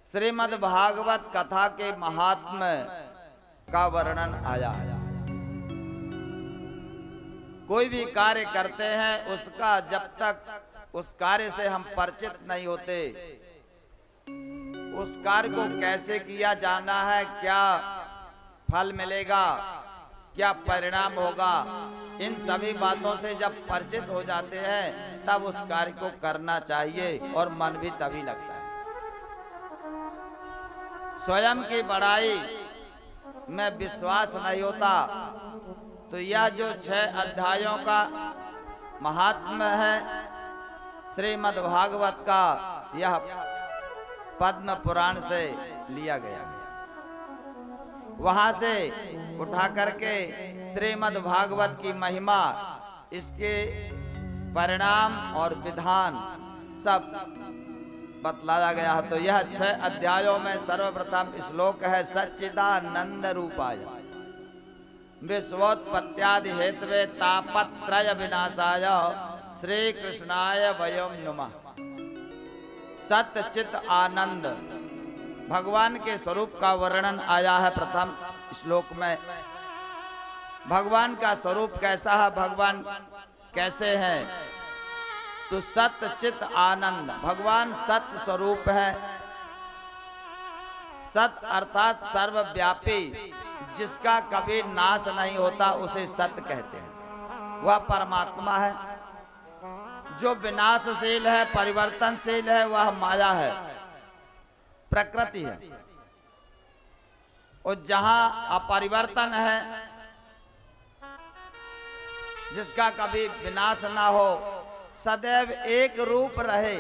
श्रीमद् भागवत कथा के महात्म्य का वर्णन आया है। कोई भी कार्य करते हैं उसका जब तक उस कार्य से हम परिचित नहीं होते, उस कार्य को कैसे किया जाना है, क्या फल मिलेगा, क्या परिणाम होगा, इन सभी बातों से जब परिचित हो जाते हैं तब उस कार्य को करना चाहिए और मन भी तभी लगता है। स्वयं की बड़ाई में विश्वास नहीं होता तो यह जो 6 अध्यायों का महात्म्य है श्रीमद् भागवत का, यह पद्म पुराण से लिया गया है। वहां से उठा करके श्रीमद् भागवत की महिमा, इसके परिणाम और विधान सब बतलाया गया है। तो यह 6 अध्यायों में सर्वप्रथम श्लोक है, सच्चिदानंद रूपाय विश्वोत्पत्त्यादि हेतवे तापत्रय विनाशाय श्री कृष्णाय वयम नुमः। सत्य चित आनंद भगवान के स्वरूप का वर्णन आया है प्रथम श्लोक में। भगवान का स्वरूप कैसा है, भगवान कैसे हैं, तो सत्य चित आनंद, भगवान सत्य स्वरूप है। सत्य अर्थात सर्वव्यापी, जिसका कभी नाश नहीं होता उसे सत्य कहते हैं। वह परमात्मा है। जो विनाशशील है, परिवर्तनशील है, वह माया है, प्रकृति है। और जहां अपरिवर्तन है, जिसका कभी विनाश ना हो, सदैव एक रूप रहे,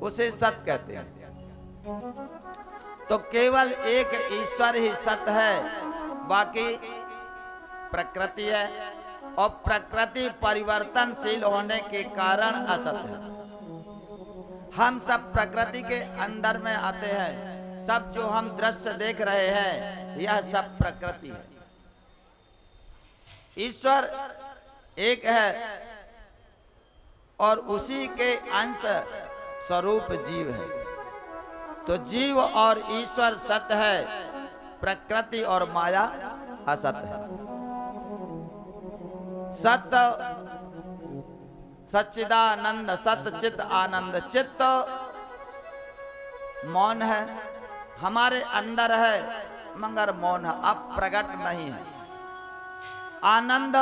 उसे सत्य कहते हैं। तो केवल एक ईश्वर ही सत्य है, बाकी प्रकृति है। और प्रकृति परिवर्तनशील होने के कारण असत्य है। हम सब प्रकृति के अंदर में आते हैं। सब जो हम दृश्य देख रहे हैं, यह सब प्रकृति है। ईश्वर एक है और उसी के अंश स्वरूप जीव है। तो जीव और ईश्वर सत्य है, प्रकृति और माया असत्य है। सत्य सच्चिदानंद, सत्य चित आनंद। चित्त मौन है, हमारे अंदर है मगर मौन है, अब प्रकट नहीं है। आनंद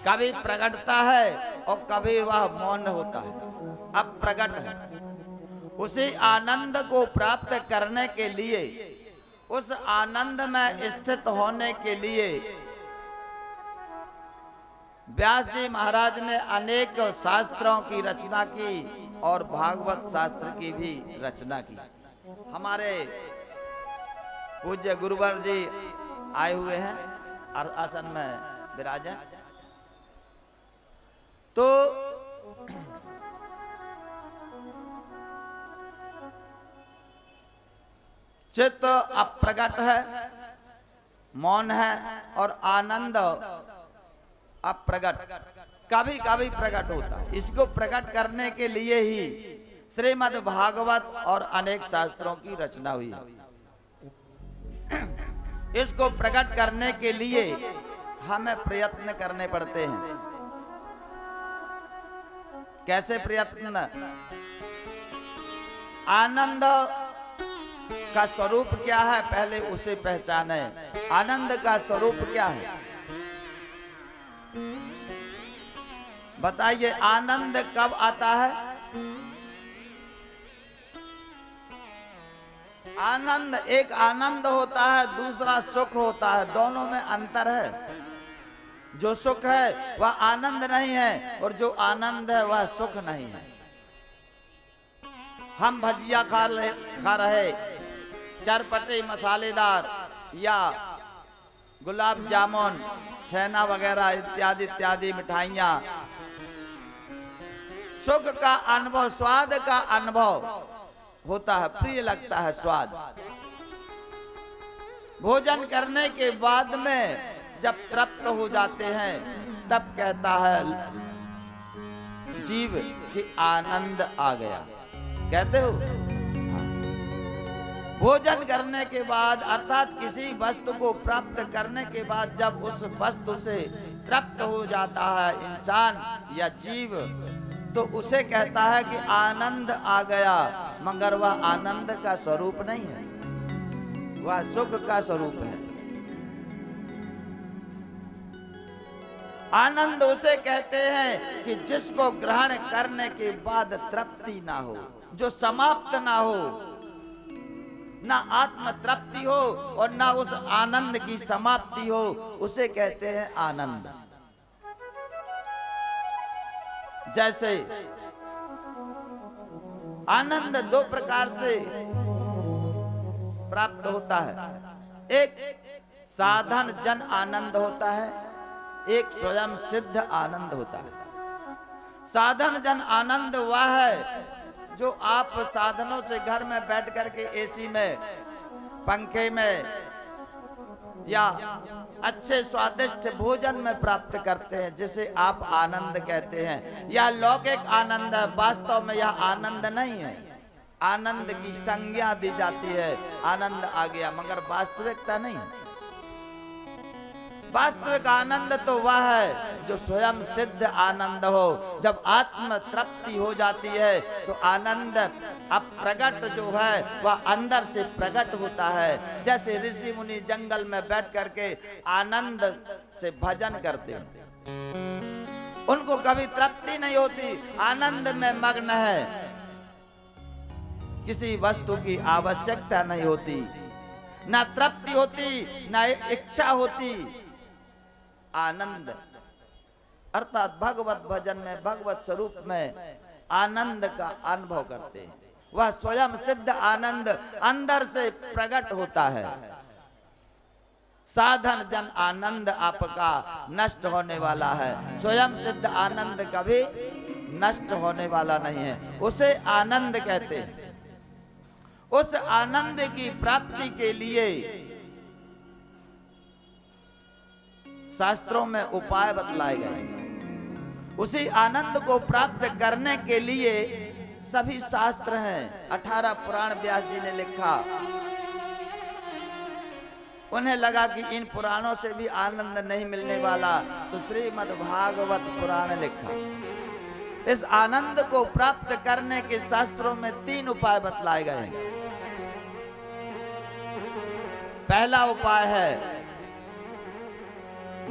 कभी प्रकटता है और कभी वह मौन होता है, अब प्रकट है। उसी आनंद को प्राप्त करने के लिए, उस आनंद में स्थित होने के लिए व्यास जी महाराज ने अनेक शास्त्रों की रचना की और भागवत शास्त्र की भी रचना की। हमारे पूज्य गुरुवर जी आए हुए हैं और आसन में विराजे। तो चित्त अप्रगट है, मौन है, और आनंद अप्रगट, कभी कभी प्रकट होता है। इसको प्रकट करने के लिए ही श्रीमद् भागवत और अनेक शास्त्रों की रचना हुई है। इसको प्रकट करने के लिए हमें प्रयत्न करने पड़ते हैं। कैसे प्रयत्न? आनंद का स्वरूप क्या है, पहले उसे पहचाने। आनंद का स्वरूप क्या है बताइए। आनंद कब आता है? आनंद, एक आनंद होता है, दूसरा सुख होता है, दोनों में अंतर है। जो सुख है वह आनंद नहीं है और जो आनंद है वह सुख नहीं है। हम भजिया खा रहे, चरपटे मसालेदार या गुलाब जामुन, छेना वगैरह इत्यादि इत्यादि मिठाइयाँ, सुख का अनुभव, स्वाद का अनुभव होता है, प्रिय लगता है स्वाद। भोजन करने के बाद में जब तृप्त हो जाते हैं तब कहता है जीव कि आनंद आ गया। कहते हो भोजन करने के बाद अर्थात किसी वस्तु को प्राप्त करने के बाद जब उस वस्तु से तृप्त हो जाता है इंसान या जीव, तो उसे कहता है कि आनंद आ गया, मगर वह आनंद का स्वरूप नहीं है, वह सुख का स्वरूप है। आनंद उसे कहते हैं कि जिसको ग्रहण करने के बाद तृप्ति ना हो, जो समाप्त ना हो, ना आत्म तृप्ति हो और ना उस आनंद की समाप्ति हो, उसे कहते हैं आनंद। जैसे आनंद दो प्रकार से प्राप्त होता है, एक साधन जन आनंद होता है, एक स्वयं सिद्ध आनंद होता है। साधन जन आनंद वह है जो आप साधनों से घर में बैठ करके एसी में, पंखे में या अच्छे स्वादिष्ट भोजन में प्राप्त करते हैं, जिसे आप आनंद कहते हैं। यह लौकिक आनंद है, वास्तव में यह आनंद नहीं है। आनंद की संज्ञा दी जाती है, आनंद आ गया, मगर वास्तविकता नहीं। वास्तविक आनंद तो वह है जो स्वयं सिद्ध आनंद हो। जब आत्म तृप्ति हो जाती है तो आनंद अब प्रकट जो है वह अंदर से प्रकट होता है। जैसे ऋषि मुनि जंगल में बैठ करके आनंद से भजन करते हैं, उनको कभी तृप्ति नहीं होती, आनंद में मग्न है, किसी वस्तु की आवश्यकता नहीं होती, ना तृप्ति होती ना इच्छा होती। आनंद अर्थात भगवत भजन में, भगवत स्वरूप में आनंद का अनुभव करते हैं। वह स्वयं सिद्ध आनंद अंदर से प्रकट होता है। साधन जन आनंद आपका नष्ट होने वाला है, स्वयं सिद्ध आनंद कभी नष्ट होने वाला नहीं है, उसे आनंद कहते हैं। उस आनंद की प्राप्ति के लिए शास्त्रों में उपाय बतलाए गए। उसी आनंद को प्राप्त करने के लिए सभी शास्त्र हैं, 18 पुराण व्यास जी ने लिखा। उन्हें लगा कि इन पुराणों से भी आनंद नहीं मिलने वाला, तो श्रीमद् भागवत पुराण लिखा। इस आनंद को प्राप्त करने के शास्त्रों में 3 उपाय बतलाए गए हैं। पहला उपाय है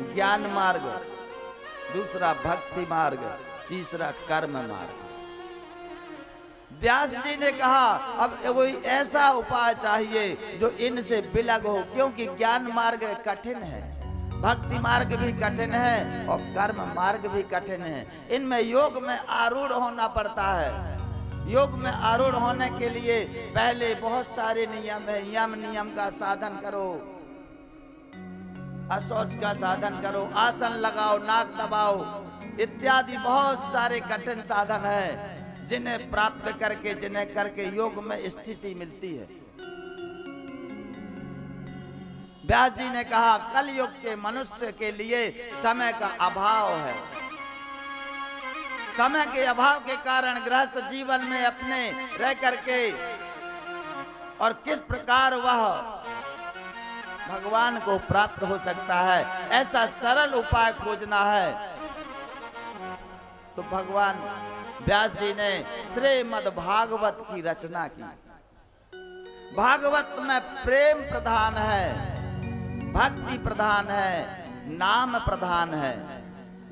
ज्ञान मार्ग, दूसरा भक्ति मार्ग, तीसरा कर्म मार्ग। व्यास जी ने कहा अब कोई ऐसा उपाय चाहिए जो इनसे विलग हो, क्योंकि ज्ञान मार्ग कठिन है, भक्ति मार्ग भी कठिन है और कर्म मार्ग भी कठिन है। इनमें योग में आरूढ़ होना पड़ता है। योग में आरूढ़ होने के लिए पहले बहुत सारे नियम है। यम नियम का साधन करो, अशौच का साधन करो, आसन लगाओ, नाक दबाओ, इत्यादि बहुत सारे कठिन साधन हैं जिन्हें प्राप्त करके, जिन्हें करके योग में स्थिति मिलती है। व्यास जी ने कहा कलयुग के मनुष्य के लिए समय का अभाव है। समय के अभाव के कारण गृहस्थ जीवन में अपने रह करके और किस प्रकार वह भगवान को प्राप्त हो सकता है, ऐसा सरल उपाय खोजना है। तो भगवान व्यास जी ने श्रीमद् भागवत की रचना की। भागवत में प्रेम प्रधान है, भक्ति प्रधान है, नाम प्रधान है।